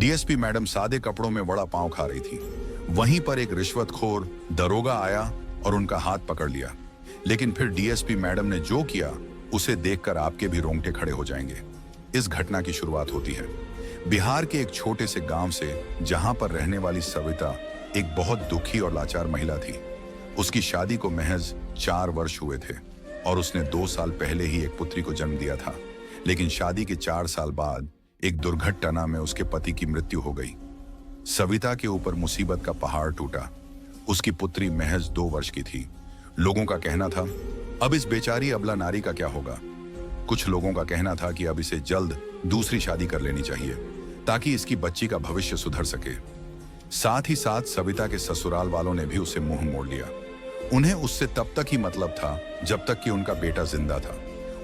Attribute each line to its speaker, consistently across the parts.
Speaker 1: DSP madam सादे कपड़ों में वड़ा पाव खा रही थी। वहीं पर एक रिश्वतखोर दरोगा आया और उनका हाथ पकड़ लिया। लेकिन फिर डीएसपी मैडम ने जो किया उसे देखकर आपके भी रोंगटे खड़े हो जाएंगे। इस घटना की शुरुआत होती है बिहार के एक छोटे से गांव से, जहां पर रहने वाली सविता एक बहुत दुखी और लाचार महिला थी। उसकी शादी को महज 4 वर्ष हुए थे और उसने 2 साल पहले ही एक पुत्री को जन्म दिया था। लेकिन शादी के 4 साल बाद एक दुर्घटना में उसके पति की मृत्यु हो गई। सविता के ऊपर मुसीबत का पहाड़ टूटा। उसकी पुत्री महज 2 वर्ष की थी। लोगों का कहना था, अब इस बेचारी अबला नारी का क्या होगा। कुछ लोगों का कहना था कि अब इसे जल्द दूसरी शादी कर लेनी चाहिए ताकि इसकी बच्ची का भविष्य सुधर सके। साथ ही साथ सविता के ससुराल वालों ने भी उसे मुंह मोड़ लिया। उन्हें उससे तब तक ही मतलब था जब तक कि उनका बेटा जिंदा था।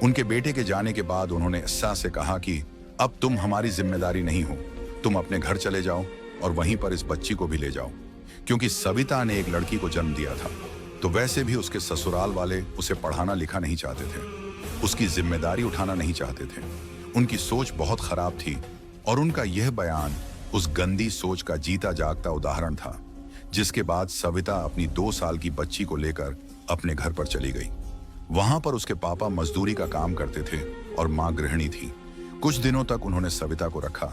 Speaker 1: उनके बेटे के जाने के बाद उन्होंने ईसा से कहा कि अब तुम हमारी जिम्मेदारी नहीं हो, तुम अपने घर चले जाओ और वहीं पर इस बच्ची को भी ले जाओ। क्योंकि सविता ने एक लड़की को जन्म दिया था, तो वैसे भी उसके ससुराल वाले उसे पढ़ाना लिखा नहीं चाहते थे, उसकी जिम्मेदारी उठाना नहीं चाहते थे। उनकी सोच बहुत खराब थी और उनका यह बयान उस गंदी सोच का जीता जागता उदाहरण था। जिसके बाद सविता अपनी 2 साल की बच्ची को लेकर अपने घर पर चली गई। वहां पर उसके पापा मजदूरी का काम करते थे और मां गृहिणी थी। कुछ दिनों तक उन्होंने सविता को रखा,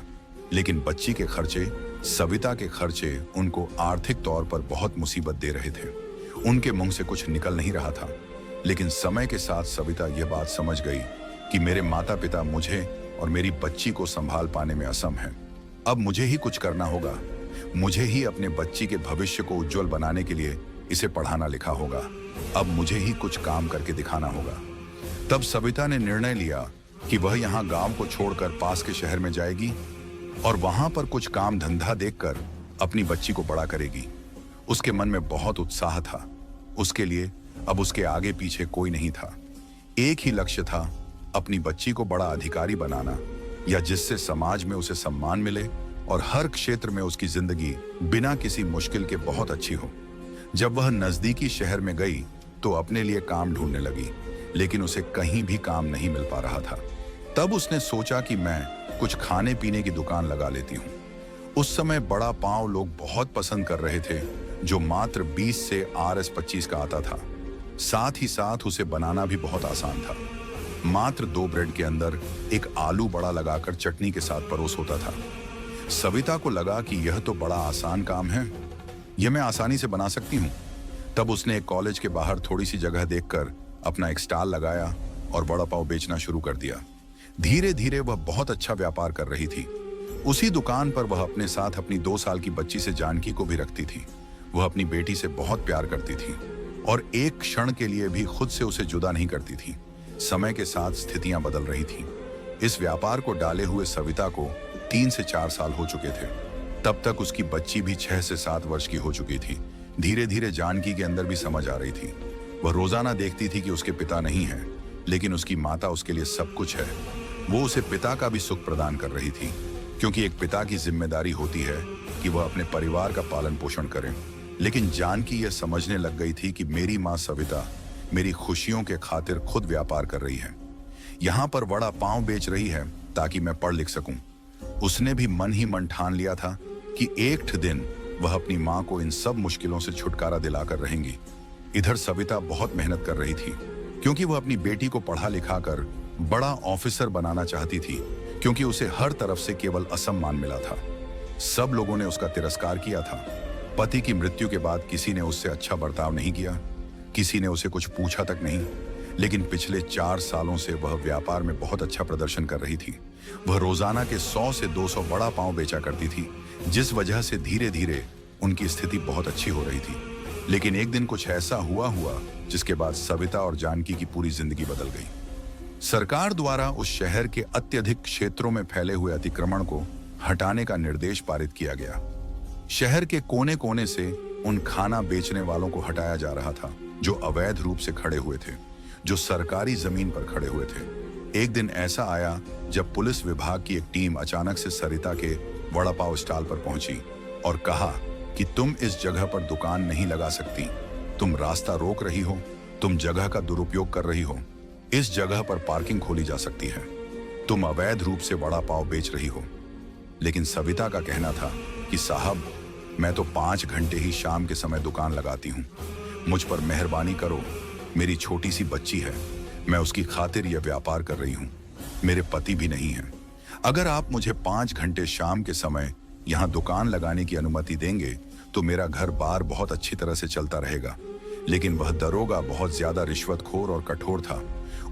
Speaker 1: लेकिन बच्ची के खर्चे, सविता के खर्चे उनको आर्थिक तौर पर बहुत मुसीबत दे रहे थे। उनके मुंह से कुछ निकल नहीं रहा था। लेकिन समय के साथ सविता यह बात समझ गई कि मेरे माता पिता मुझे और मेरी बच्ची को संभाल पाने में असम हैं। अब मुझे ही कुछ करना होगा। मुझे ही अपने बच्ची के भविष्य को उज्जवल बनाने के लिए इसे पढ़ाना लिखा होगा। अब मुझे ही कुछ काम करके दिखाना होगा। तब सविता ने निर्णय लिया कि वह यहाँ गांव को छोड़कर पास के शहर में जाएगी और वहां पर कुछ काम धंधा देखकर अपनी बच्ची को बड़ा करेगी। उसके मन में बहुत उत्साह था। उसके लिए अब उसके आगे पीछे कोई नहीं था। एक ही लक्ष्य था, अपनी बच्ची को बड़ा अधिकारी बनाना, या जिससे समाज में उसे सम्मान मिले और हर क्षेत्र में उसकी जिंदगी बिना किसी मुश्किल के बहुत अच्छी हो। जब वह नजदीकी शहर में गई तो अपने लिए काम ढूंढने लगी, लेकिन उसे कहीं भी काम नहीं मिल पा रहा था। तब उसने सोचा कि मैं कुछ खाने पीने की दुकान लगा लेती हूँ। उस समय बड़ा पाव लोग बहुत पसंद कर रहे थे, जो मात्र 20 से RS 25 का आता था। साथ ही साथ उसे बनाना भी बहुत आसान था। मात्र 2 ब्रेड के अंदर एक आलू बड़ा लगाकर चटनी के साथ परोस होता था। सविता को लगा कि यह तो बड़ा आसान काम है, यह मैं आसानी से बना सकती हूँ। तब उसने एक कॉलेज के बाहर थोड़ी सी जगह देखकर अपना एक स्टॉल लगाया और बड़ा पाव बेचना शुरू कर दिया। धीरे धीरे वह बहुत अच्छा व्यापार कर रही थी। उसी दुकान पर वह अपने साथ अपनी 2 साल की बच्ची से जानकी को भी रखती थी। वह अपनी बेटी से बहुत प्यार करती थी और एक क्षण के लिए भी खुद से उसे जुदा नहीं करती थी। समय के साथ स्थितियां बदल रही थीं। इस व्यापार को डाले हुए सविता को 3 से 4 साल हो चुके थे। तब तक उसकी बच्ची भी 6 से 7 वर्ष की हो चुकी थी। धीरे धीरे जानकी के अंदर भी समझ आ रही थी। वह रोजाना देखती थी कि उसके पिता नहीं है, लेकिन उसकी माता उसके लिए सब कुछ है। वो उसे पिता का भी सुख प्रदान कर रही थी, क्योंकि एक पिता की जिम्मेदारी होती है कि वह अपने परिवार का पालन पोषण करे। लेकिन जानकी यह समझने लग गई थी कि मेरी माँ सविता मेरी खुशियों के खातिर खुद व्यापार कर रही है। यहाँ पर वड़ा पाव बेच रही है ताकि मैं पढ़ लिख सकूं। उसने भी मन ही मन ठान लिया था कि एक दिन वह अपनी माँ को इन सब मुश्किलों से छुटकारा दिलाकर रहेंगी। इधर सविता बहुत मेहनत कर रही थी, क्योंकि वह अपनी बेटी को पढ़ा लिखा कर बड़ा ऑफिसर बनाना चाहती थी, क्योंकि उसे हर तरफ से केवल असम्मान मिला था। सब लोगों ने उसका तिरस्कार किया था। पति की मृत्यु के बाद किसी ने उससे अच्छा बर्ताव नहीं किया, किसी ने उसे कुछ पूछा तक नहीं। लेकिन पिछले 4 सालों से वह व्यापार में बहुत अच्छा प्रदर्शन कर रही थी। वह रोजाना के 100 से 200 बड़ा पाव बेचा करती थी, जिस वजह से धीरे धीरे उनकी स्थिति बहुत अच्छी हो रही थी। लेकिन एक दिन कुछ ऐसा हुआ जिसके बाद सविता और जानकी की पूरी जिंदगी बदल गई। सरकार द्वारा उस शहर के अत्यधिक क्षेत्रों में फैले हुए अतिक्रमण को हटाने का निर्देश पारित किया गया। शहर के कोने कोने से उन खाना बेचने वालों को हटाया जा रहा था जो अवैध रूप से खड़े हुए थे, जो सरकारी जमीन पर खड़े हुए थे। एक दिन ऐसा आया जब पुलिस विभाग की एक टीम अचानक से सरिता के वड़ा पाव स्टॉल पर पहुंची और कहा कि तुम इस जगह पर दुकान नहीं लगा सकती, तुम रास्ता रोक रही हो, तुम जगह का दुरुपयोग कर रही हो। इस जगह पर पार्किंग खोली जा सकती है, तुम अवैध रूप से वड़ा पाव बेच रही हो। लेकिन सविता का कहना था कि साहब, मैं तो 5 घंटे ही शाम के समय दुकान लगाती हूँ, मुझ पर मेहरबानी करो, मेरी छोटी सी बच्ची है, मैं उसकी खातिर यह व्यापार कर रही हूँ, मेरे पति भी नहीं है। अगर आप मुझे 5 घंटे शाम के समय यहाँ दुकान लगाने की अनुमति देंगे तो मेरा घर बार बहुत अच्छी तरह से चलता रहेगा। लेकिन वह दरोगा बहुत ज्यादा रिश्वतखोर और कठोर था।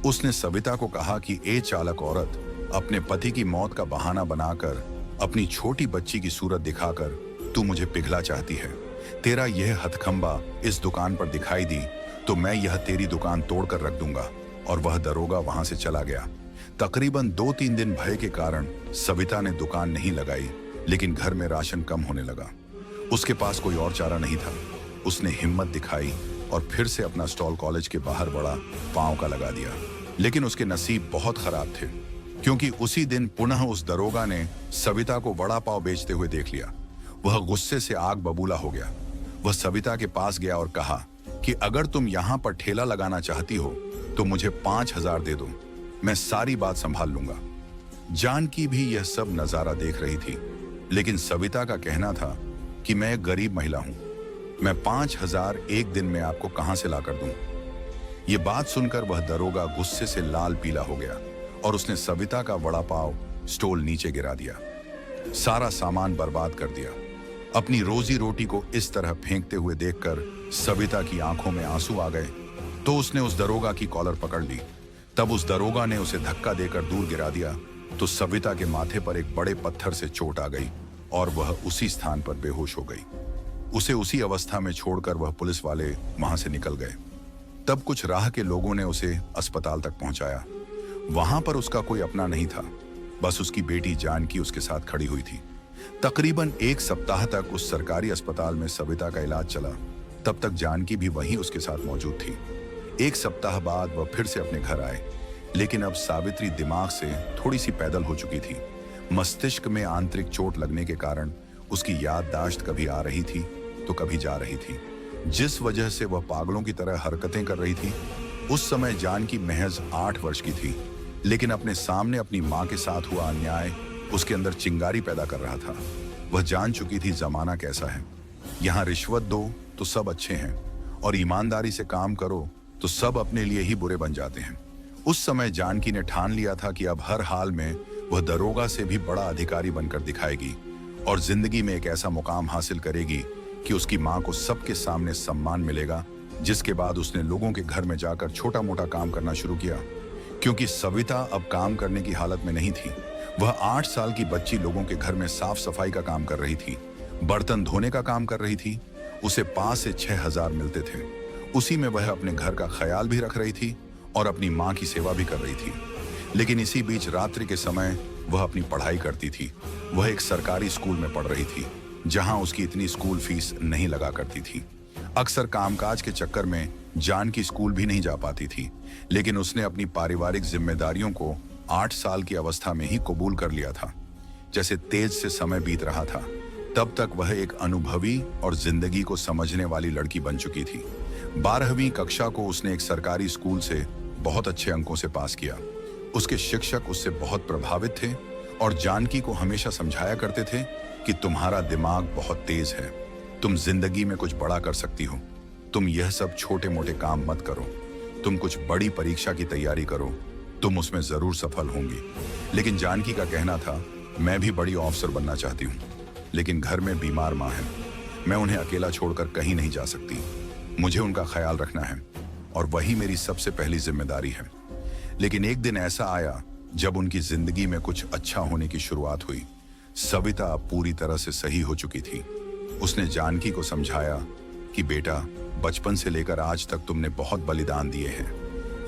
Speaker 1: उसने सविता को कहा कि ए चालक औरत, अपने पति की मौत का बहाना बनाकर, अपनी छोटी बच्ची की सूरत दिखाकर तू मुझे पिघला चाहती है। तेरा यह हथकंबा इस दुकान पर दिखाई दी तो मैं यह तेरी दुकान तोड़कर रख दूंगा। और वह दरोगा वहां से चला गया। तकरीबन 2-3 दिन भय के कारण सविता ने दुकान नहीं लगाई, लेकिन घर में राशन कम होने लगा। उसके पास कोई और चारा नहीं था। उसने हिम्मत दिखाई और फिर से अपना स्टॉल कॉलेज के बाहर बड़ा पांव का लगा दिया। लेकिन उसके नसीब बहुत खराब थे, क्योंकि उसी दिन पुनः उस दरोगा ने सविता को वड़ा पाव बेचते हुए देख लिया। वह गुस्से से आग बबूला हो गया। वह सविता के पास गया और कहा कि अगर तुम यहाँ पर ठेला लगाना चाहती हो तो मुझे 5,000 दे दो, मैं सारी बात संभाल लूंगा। जानकी भी यह सब नजारा देख रही थी, लेकिन सविता का कहना था कि मैं एक गरीब महिला हूं, मैं 5,000 एक दिन में आपको कहां से लाकर दूं। ये बात सुनकर वह दरोगा गुस्से से लाल पीला हो गया और उसने सविता का वड़ा पाव स्टॉल नीचे गिरा दिया, सारा सामान बर्बाद कर दिया। अपनी रोजी रोटी को इस तरह फेंकते हुए देखकर सविता की आंखों में आंसू आ गए तो उसने उस दरोगा की कॉलर पकड़ ली। तब उस दरोगा ने उसे धक्का देकर दूर गिरा दिया तो सविता के माथे पर एक बड़े पत्थर से चोट आ गई और वह उसी स्थान पर बेहोश हो गई। उसे उसी अवस्था में छोड़कर वह पुलिस वाले वहां से निकल गए। तब कुछ राह के लोगों ने उसे अस्पताल तक पहुंचाया। वहां पर उसका कोई अपना नहीं था, बस उसकी बेटी जानकी उसके साथ खड़ी हुई थी। तकरीबन 1 सप्ताह तक उस सरकारी अस्पताल में सविता का इलाज चला। तब तक जानकी भी वहीं उसके साथ मौजूद थी। 1 सप्ताह बाद वह फिर से अपने घर आए, लेकिन अब सावित्री दिमाग से थोड़ी सी पैदल हो चुकी थी। मस्तिष्क में आंतरिक चोट लगने के कारण उसकी याददाश्त कभी आ रही थी तो कभी जा रही थी, जिस वजह से वह पागलों की तरह हरकतें कर रही थी। उस समय जानकी महज 8 वर्ष की थी, लेकिन अपने सामने अपनी मां के साथ हुआ अन्याय उसके अंदर चिंगारी पैदा कर रहा था। वह जान चुकी थी जमाना कैसा है। यहाँ रिश्वत दो तो सब अच्छे हैं और ईमानदारी से काम करो तो सब अपने लिए ही बुरे बन जाते हैं। उस समय जानकी ने ठान लिया था कि अब हर हाल में वह दरोगा से भी बड़ा अधिकारी बनकर दिखाएगी और जिंदगी में एक ऐसा मुकाम हासिल करेगी कि उसकी मां को सबके सामने सम्मान मिलेगा। जिसके बाद उसने लोगों के घर में जाकर छोटा मोटा काम करना शुरू किया, क्योंकि सविता अब काम करने की हालत में नहीं थी। वह 8 साल की बच्ची लोगों के घर में साफ सफाई का काम कर रही थी, बर्तन धोने का काम कर रही थी। उसे 5 से 6,000 मिलते थे। उसी में वह अपने घर का ख्याल भी रख रही थी और अपनी मां की सेवा भी कर रही थी। लेकिन इसी बीच रात्रि के समय वह अपनी पढ़ाई करती थी। वह एक सरकारी स्कूल में पढ़ रही थी, जहां उसकी इतनी स्कूल फीस नहीं लगा करती थी। अक्सर कामकाज के चक्कर में जानकी स्कूल भी नहीं जा पाती थी, लेकिन उसने अपनी पारिवारिक जिम्मेदारियों को 8 साल की अवस्था में ही कबूल कर लिया था। जैसे तेज से समय बीत रहा था, तब तक वह एक अनुभवी और जिंदगी को समझने वाली लड़की बन चुकी थी। 12वीं कक्षा को उसने एक सरकारी स्कूल से बहुत अच्छे अंकों से पास किया। उसके शिक्षक उससे बहुत प्रभावित थे और जानकी को हमेशा समझाया करते थे कि तुम्हारा दिमाग बहुत तेज है, तुम जिंदगी में कुछ बड़ा कर सकती हो, तुम यह सब छोटे मोटे काम मत करो, तुम कुछ बड़ी परीक्षा की तैयारी करो, तुम उसमें जरूर सफल होंगी। लेकिन जानकी का कहना था, मैं भी बड़ी ऑफिसर बनना चाहती हूँ, लेकिन घर में बीमार माँ है, मैं उन्हें अकेला छोड़कर कहीं नहीं जा सकती, मुझे उनका ख्याल रखना है और वही मेरी सबसे पहली जिम्मेदारी है। लेकिन एक दिन ऐसा आया जब उनकी जिंदगी में कुछ अच्छा होने की शुरुआत हुई। सविता अब पूरी तरह से सही हो चुकी थी। उसने जानकी को समझाया कि बेटा, बचपन से लेकर आज तक तुमने बहुत बलिदान दिए हैं,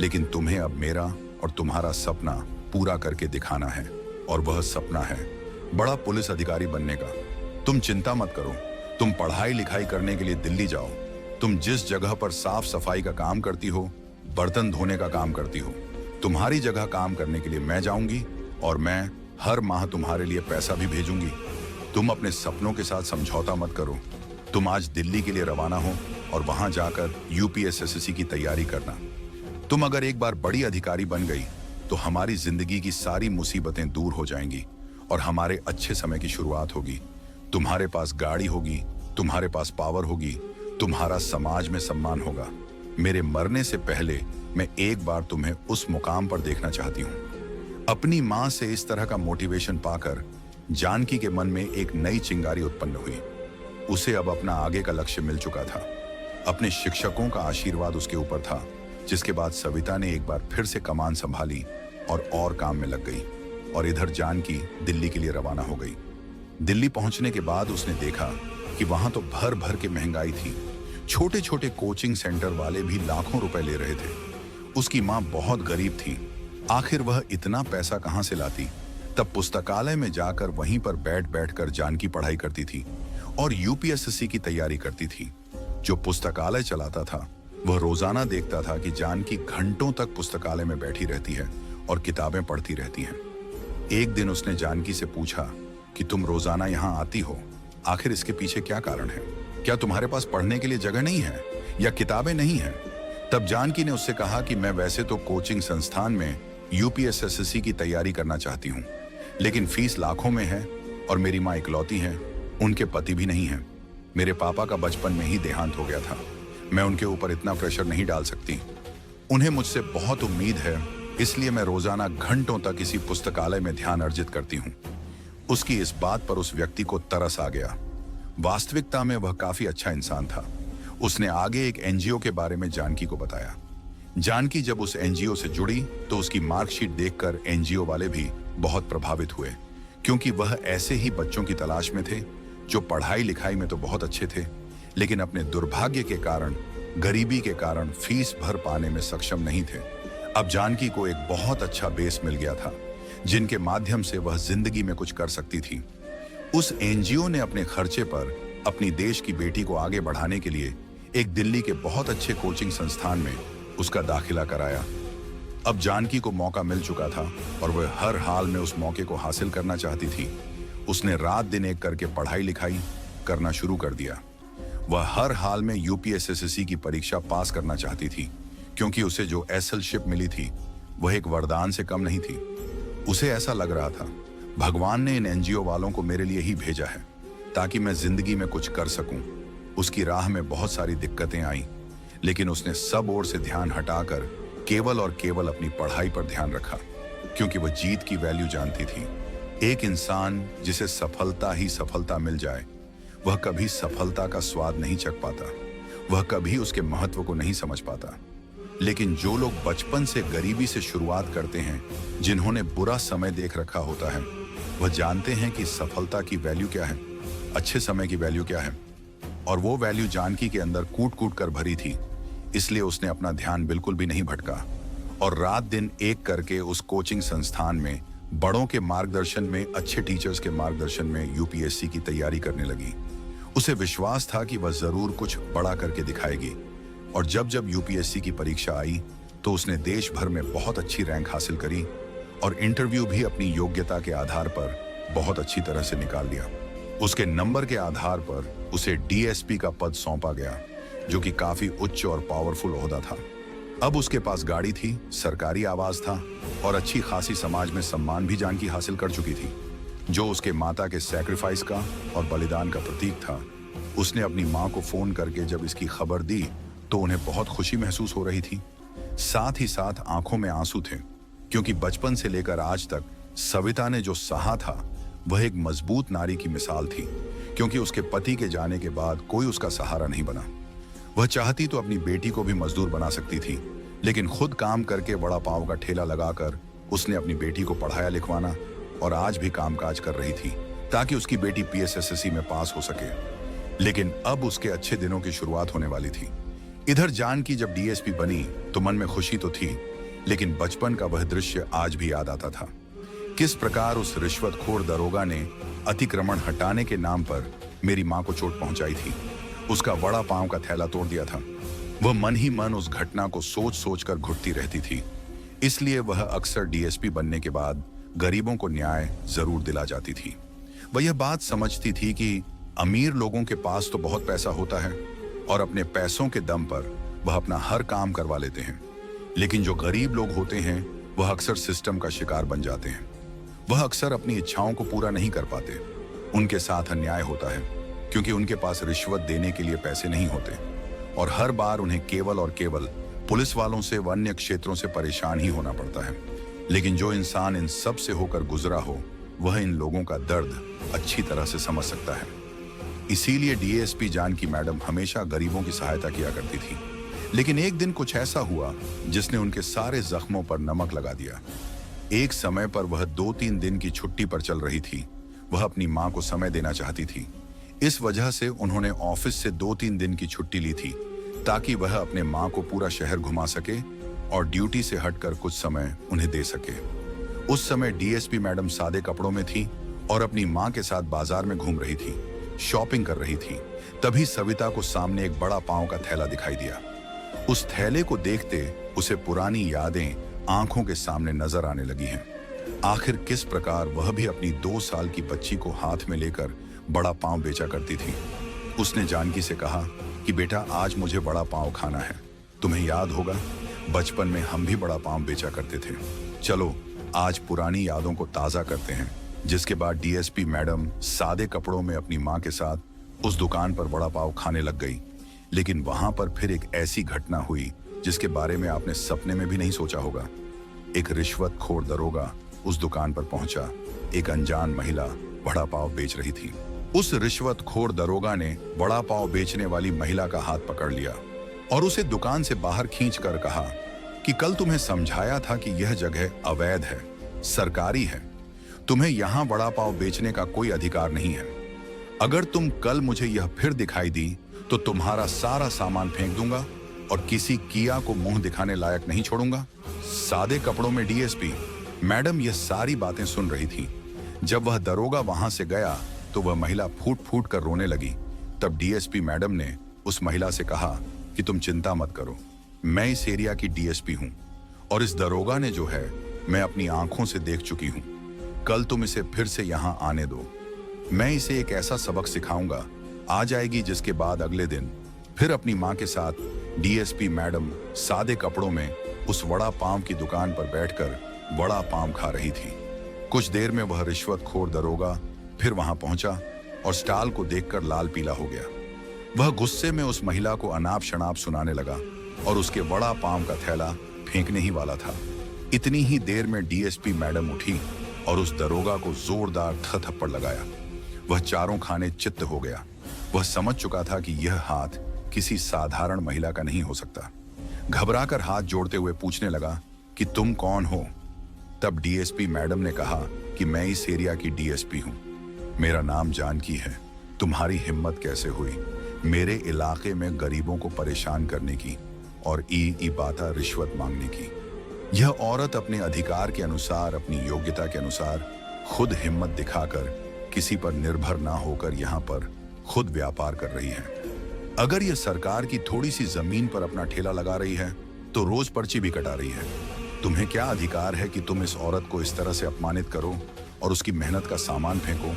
Speaker 1: लेकिन तुम्हें अब मेरा और तुम्हारा सपना पूरा करके दिखाना है, और वह सपना है बड़ा पुलिस अधिकारी बनने का। तुम चिंता मत करो, तुम पढ़ाई लिखाई करने के लिए दिल्ली जाओ। तुम जिस जगह पर साफ सफाई का काम करती हो, बर्तन धोने का काम करती हो, तुम्हारी जगह काम करने के लिए मैं जाऊंगी और मैं हर माह तुम्हारे लिए पैसा भी भेजूंगी। तुम अपने सपनों के साथ समझौता मत करो। तुम आज दिल्ली के लिए रवाना हो और वहां जाकर यूपीएसएससी की तैयारी करना। तुम अगर एक बार बड़ी अधिकारी बन गई तो हमारी जिंदगी की सारी मुसीबतें दूर हो जाएंगी और हमारे अच्छे समय की शुरुआत होगी। तुम्हारे पास गाड़ी होगी, तुम्हारे पास पावर होगी, तुम्हारा समाज में सम्मान होगा। मेरे मरने से पहले मैं एक बार तुम्हें उस मुकाम पर देखना चाहती हूँ। अपनी माँ से इस तरह का मोटिवेशन पाकर जानकी के मन में एक नई चिंगारी उत्पन्न हुई। उसे अब अपना आगे का लक्ष्य मिल चुका था। अपने शिक्षकों का आशीर्वाद उसके ऊपर था, जिसके बाद सविता ने एक बार फिर से कमान संभाली और काम में लग गई। और इधर जानकी दिल्ली के लिए रवाना हो गई। दिल्ली पहुंचने के बाद उसने देखा कि वहां तो भर भर के महंगाई थी। छोटे छोटे कोचिंग सेंटर वाले भी लाखों रुपए ले रहे थे। उसकी माँ बहुत गरीब थी। आखिर वह इतना पैसा कहां से लाती? तब पुस्तकालय में जाकर वहीं पर बैठ बैठ कर जानकी पढ़ाई करती थी और यूपीएससी की तैयारी करती थी। जो पुस्तकालय चलाता था वह रोजाना देखता था कि जानकी घंटों तक पुस्तकालय में बैठी रहती है और किताबें पढ़ती रहती हैं। एक दिन उसने जानकी से पूछा कि तुम रोजाना यहाँ आती हो, आखिर इसके पीछे क्या कारण है? क्या तुम्हारे पास पढ़ने के लिए जगह नहीं है या किताबें नहीं हैं? तब जानकी ने उससे कहा कि मैं वैसे तो कोचिंग संस्थान में यूपीएससी की तैयारी करना चाहती हूँ, लेकिन फीस लाखों में है और मेरी माँ इकलौती है, उनके पति भी नहीं है। मेरे पापा का बचपन में ही देहांत हो गया था। मैं उनके ऊपर इतना प्रेशर नहीं डाल सकती। उन्हें मुझसे बहुत उम्मीद है, इसलिए मैं रोजाना घंटों तक इसी पुस्तकालय में ध्यान अर्जित करती हूँ। उसकी इस बात पर उस व्यक्ति को तरस आ गया। वास्तविकता में वह काफी अच्छा इंसान था। उसने आगे एक एनजीओ के बारे में जानकी को बताया। जानकी जब उस एनजीओ से जुड़ी तो उसकी मार्कशीट देखकर एनजीओ वाले भी बहुत प्रभावित हुए, क्योंकि वह ऐसे ही बच्चों की तलाश में थे जो पढ़ाई लिखाई में तो बहुत अच्छे थे, लेकिन अपने दुर्भाग्य के कारण, गरीबी के कारण फीस भर पाने में सक्षम नहीं थे। अब जानकी को एक बहुत अच्छा बेस मिल गया था, जिनके माध्यम से वह जिंदगी में कुछ कर सकती थी। उस एनजीओ ने अपने खर्चे पर अपनी देश की बेटी को आगे बढ़ाने के लिए एक दिल्ली के बहुत अच्छे कोचिंग संस्थान में उसका दाखिला कराया। अब जानकी को मौका मिल चुका था और वह हर हाल में उस मौके को हासिल करना चाहती थी। उसने रात दिन एक करके पढ़ाई लिखाई करना शुरू कर दिया। वह हर हाल में यूपीएससी की परीक्षा पास करना चाहती थी, क्योंकि उसे जो एसएलशिप मिली थी वह एक वरदान से कम नहीं थी। उसे ऐसा लग रहा था, भगवान ने इन एनजीओ वालों को मेरे लिए ही भेजा है ताकि मैं जिंदगी में कुछ कर सकूं। उसकी राह में बहुत सारी दिक्कतें आईं, लेकिन उसने सब ओर से ध्यान हटाकर केवल और केवल अपनी पढ़ाई पर ध्यान रखा, क्योंकि वह जीत की वैल्यू जानती थी। एक इंसान जिसे सफलता ही सफलता मिल जाए, वह कभी सफलता का स्वाद नहीं चख पाता, वह कभी उसके महत्व को नहीं समझ पाता। लेकिन जो लोग बचपन से गरीबी से शुरुआत करते हैं, जिन्होंने बुरा समय देख रखा होता है, वह जानते हैं कि सफलता की वैल्यू क्या है, अच्छे समय की वैल्यू क्या है। और वो वैल्यू जानकी के अंदर कूट कूट कर भरी थी, इसलिए उसने अपना ध्यान बिल्कुल भी नहीं भटका और रात दिन एक करके उस कोचिंग संस्थान में बड़ों के मार्गदर्शन में, अच्छे टीचर्स के मार्गदर्शन में यूपीएससी की तैयारी करने लगी। उसे विश्वास था कि वह जरूर कुछ बड़ा करके दिखाएगी। और जब जब यूपीएससी की परीक्षा आई तो उसने देश भर में बहुत अच्छी रैंक हासिल करी और इंटरव्यू भी अपनी योग्यता के आधार पर बहुत अच्छी तरह से निकाल लिया। उसके नंबर के आधार पर उसे डीएसपी का पद सौंपा गया, जो कि काफी उच्च और पावरफुल ओहदा था। अब उसके पास गाड़ी थी, सरकारी आवाज था और अच्छी खासी समाज में सम्मान भी जानकी हासिल कर चुकी थी, जो उसके माता के सैक्रिफाइस का और बलिदान का प्रतीक था। उसने अपनी माँ को फोन करके जब इसकी खबर दी तो उन्हें बहुत खुशी महसूस हो रही थी। साथ ही साथ आंखों में आंसू थे, क्योंकि बचपन से लेकर आज तक सविता ने जो सहा था वह एक मजबूत नारी की मिसाल थी, क्योंकि उसके पति के जाने के बाद कोई उसका सहारा नहीं बना। वह चाहती तो अपनी बेटी को भी मजदूर बना सकती थी, लेकिन खुद काम करके वड़ा पाव का ठेला लगाकर उसने अपनी बेटी को पढ़ाया लिखवाना और आज भी कामकाज कर रही थी ताकि उसकी बेटी पीएसएससी में पास हो सके। लेकिन अब उसके अच्छे दिनों की शुरुआत होने वाली थी। इधर जानकी जब डीएसपी बनी तो मन में खुशी तो थी, लेकिन बचपन का वह दृश्य आज भी याद आता था। किस प्रकार उस रिश्वतखोर दरोगा ने अतिक्रमण हटाने के नाम पर मेरी मां को चोट पहुंचाई थी, उसका वड़ा पांव का थैला तोड़ दिया था। वह मन ही मन उस घटना को सोच सोच कर घुटती रहती थी। इसलिए वह अक्सर डीएसपी बनने के बाद गरीबों को न्याय जरूर दिला जाती थी। वह यह बात समझती थी कि अमीर लोगों के पास तो बहुत पैसा होता है और अपने पैसों के दम पर वह अपना हर काम करवा लेते हैं, लेकिन जो गरीब लोग होते हैं वह अक्सर सिस्टम का शिकार बन जाते हैं। वह अक्सर अपनी इच्छाओं को पूरा नहीं कर पाते। उनके साथ अन्याय होता है क्योंकि उनके पास रिश्वत देने के लिए पैसे नहीं होते और हर बार उन्हें केवल और केवल पुलिस वालों से व अन्य क्षेत्रों से परेशान ही होना पड़ता है। लेकिन जो इंसान इन सब से होकर गुजरा हो वह इन लोगों का दर्द अच्छी तरह से समझ सकता है। इसीलिए डीएसपी जानकी मैडम हमेशा गरीबों की सहायता किया करती थी। लेकिन एक दिन कुछ ऐसा हुआ जिसने उनके सारे जख्मों पर नमक लगा दिया। एक समय पर वह 2-3 दिन की छुट्टी पर चल रही थी। वह अपनी मां को समय देना चाहती थी। इस वजह से उन्होंने ऑफिस से 2-3 दिन की छुट्टी ली थी ताकि वह अपने मां को पूरा शहर घुमा सके और ड्यूटी से हटकर कुछ समय उन्हें दे सके। उस समय डीएसपी मैडम सादे कपड़ों में थी और अपनी मां के साथ बाजार में घूम रही थी, शॉपिंग कर रही थी। तभी सविता को सामने एक बड़ा पांव का थैला दिखाई दिया। उस थैले को देखते उसे पुरानी यादें आंखों के सामने नजर आने लगी हैं। आखिर किस प्रकार वह भी अपनी 2 साल की बच्ची को हाथ में लेकर बड़ा पांव बेचा करती थी। उसने जानकी से कहा कि बेटा आज मुझे बड़ा पांव खाना है। तुम्हें याद होगा बचपन में हम भी बड़ा पांव बेचा करते थे। चलो आज पुरानी यादों को ताजा करते हैं। जिसके बाद डीएसपी मैडम सादे कपड़ों में अपनी मां के साथ उस दुकान पर बड़ा पाव खाने लग गई। लेकिन वहां पर फिर एक ऐसी घटना हुई जिसके बारे में आपने सपने में भी नहीं सोचा होगा। एक रिश्वतखोर दरोगा उस दुकान पर पहुंचा। एक अनजान महिला बड़ा पाव बेच रही थी। उस रिश्वतखोर दरोगा ने बड़ा पाव बेचने वाली महिला का हाथ पकड़ लिया और उसे दुकान से बाहर खींचकर कहा कि कल तुम्हें समझाया था कि यह जगह अवैध है, सरकारी है। तुम्हें यहां बड़ा पाव बेचने का कोई अधिकार नहीं है। अगर तुम कल मुझे यह फिर दिखाई दी तो तुम्हारा सारा सामान फेंक दूंगा और किसी किया को मुंह दिखाने लायक नहीं छोड़ूंगा। सादे कपड़ों में डीएसपी मैडम यह सारी बातें सुन रही थी। जब वह दरोगा वहां से गया तो वह महिला फूट फूट कर रोने लगी। तब डीएसपी मैडम ने उस महिला से कहा कि तुम चिंता मत करो, मैं इस एरिया की डीएसपी हूं और इस दरोगा ने जो है मैं अपनी आंखों से देख चुकी हूं। कल तुम इसे फिर से यहां आने दो। मैं इसे एक ऐसा सबक सिखाऊंगा, आ जाएगी। जिसके बाद अगले दिन फिर अपनी मां के साथ डीएसपी मैडम सादे कपड़ों में उस वड़ा पाव की दुकान पर बैठकर वड़ा पाव खा रही थी। कुछ देर में वह रिश्वतखोर दरोगा फिर वहां पहुंचा और स्टॉल को देखकर लाल पीला हो गया। वह गुस्से में उस महिला को अनाप शनाप सुनाने लगा और उसके वड़ा पाव का थैला फेंकने ही वाला था। इतनी ही देर में डीएसपी मैडम उठी और उस दरोगा को जोरदार थप्पड़ लगाया। वह चारों खाने चित्त हो गया। वह समझ चुका था कि यह हाथ किसी साधारण महिला का नहीं हो सकता। घबराकर हाथ जोड़ते हुए पूछने लगा कि तुम कौन हो। तब डीएसपी मैडम ने कहा कि मैं इस एरिया की डीएसपी हूं, मेरा नाम जानकी है। तुम्हारी हिम्मत कैसे हुई मेरे इलाके में गरीबों को परेशान करने की और ई बाता रिश्वत मांगने की। यह औरत अपने अधिकार के अनुसार, अपनी योग्यता के अनुसार खुद हिम्मत दिखाकर किसी पर निर्भर ना होकर यहाँ पर खुद व्यापार कर रही है। अगर यह सरकार की थोड़ी सी जमीन पर अपना ठेला लगा रही है तो रोज पर्ची भी कटा रही है। तुम्हें क्या अधिकार है कि तुम इस औरत को इस तरह से अपमानित करो और उसकी मेहनत का सामान फेंको।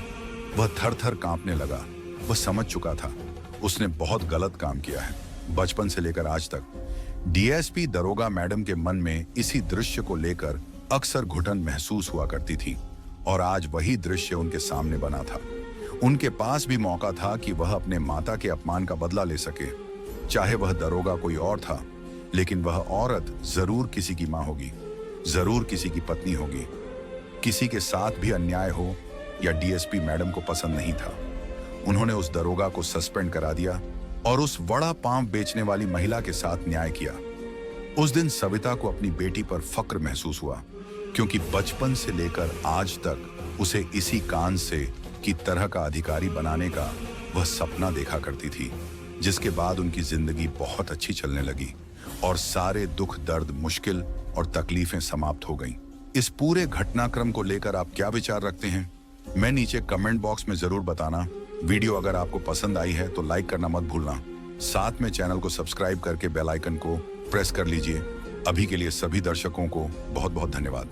Speaker 1: वह थर थर कांपने लगा। वह समझ चुका था उसने बहुत गलत काम किया है। बचपन से लेकर आज तक डीएसपी दरोगा मैडम के मन में इसी दृश्य को लेकर अक्सर घुटन महसूस हुआ करती थी और आज वही दृश्य उनके सामने बना था। उनके पास भी मौका था कि वह अपने माता के अपमान का बदला ले सके। चाहे वह दरोगा कोई और था, लेकिन वह औरत जरूर किसी की मां होगी, जरूर किसी की पत्नी होगी। किसी के साथ भी अन्याय हो या डीएसपी मैडम को पसंद नहीं था। उन्होंने उस दरोगा को सस्पेंड करा दिया और उस वड़ा पाव बेचने वाली महिला के साथ न्याय किया। उस दिन सविता को अपनी बेटी पर फक्र महसूस हुआ क्योंकि बचपन से लेकर आज तक उसे इसी कान से की तरह का अधिकारी बनाने का वह सपना देखा करती थी, जिसके बाद उनकी जिंदगी बहुत अच्छी चलने लगी और सारे दुख, दर्द, मुश्किल और तकलीफें समाप्त हो गईं। इस पूरे घटनाक्रम को लेकर आप क्या विचार रखते हैं, मैं नीचे कमेंट बॉक्स में जरूर बताना। वीडियो अगर आपको पसंद आई है तो लाइक करना मत भूलना। साथ में चैनल को सब्सक्राइब करके बेल आइकन को प्रेस कर लीजिए। अभी के लिए सभी दर्शकों को बहुत बहुत धन्यवाद।